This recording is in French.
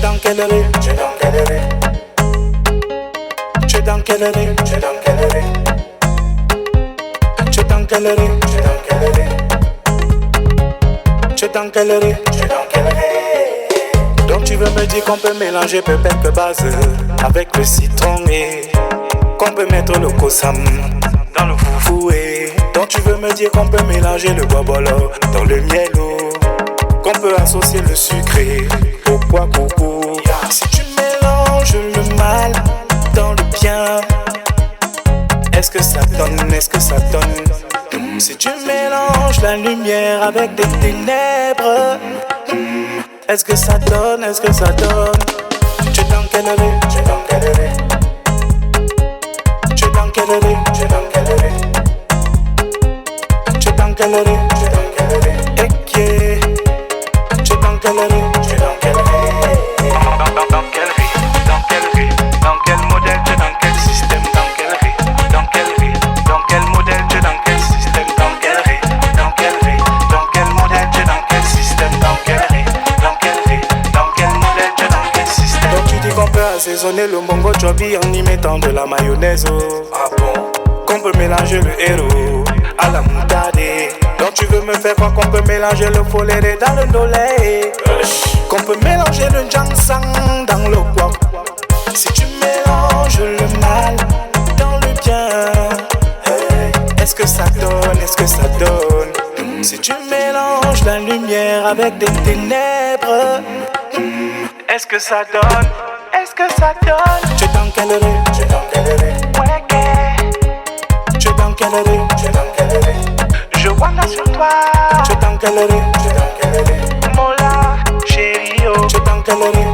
dans quelle rue? Tu es dans quelle rue? Tu es dans quelle rue? Tu es dans quelle rue? Tu es dans quelle rue? Tu es dans quelle rue? Tu es dans quelle rue? Tu es dans quelle rue? Donc tu veux me dire qu'on peut mélanger pépette base avec le citron et qu'on peut mettre le kosam dans le foufou et donc tu veux me dire qu'on peut mélanger le bobolo dans le mielo, qu'on peut associer le sucré au pois coco. Si tu mélanges le mal dans le bien, est-ce que ça donne, est-ce que ça donne? Si tu mélanges la lumière avec des ténèbres, est-ce que ça donne, est-ce que ça donne? Tu es dans quelle rue? Tu es dans quelle rue? Tu es dans quelle rue? Tu es dans quelle rue? Tu es dans quelle rue? Tu es dans quelle rue? Tu es dans quelle rue? Tu es dans quelle rue? Dans quelle rue? Dans quelle rue? Dans quel modèle? Tu es dans quel système? Dans quelle rue? Dans quelle rue? Dans quel modèle? Tu es dans quel système? Dans quelle rue? Dans quelle rue? Dans quel modèle? Tu es dans quel système? Dans quelle rue? Dans quelle rue? Dans quel modèle? Tu es dans quel système? Donc tu dis qu'on peut assaisonner le bongo chobi en y mettant de la mayonnaise. Ah bon? Qu'on peut mélanger le héros à la moutarde. Donc tu veux me faire croire qu'on peut mélanger le foléré dans le dolé, qu'on peut mélanger le ginseng dans le guac. Si tu mélanges le mal dans le bien, hey, est-ce que ça donne, est-ce que ça donne? Si tu mélanges la lumière avec des ténèbres, est-ce que ça donne, est-ce que ça donne? Tu es dans quelle rue? Tu es dans quelle rue? Tu es dans quelle rue? Tu es dans quelle rue? Je wanda sur toi. Tu es dans quelle rue? Tu es dans quelle rue? Mola, chérie, oh. Tu es dans quelle rue?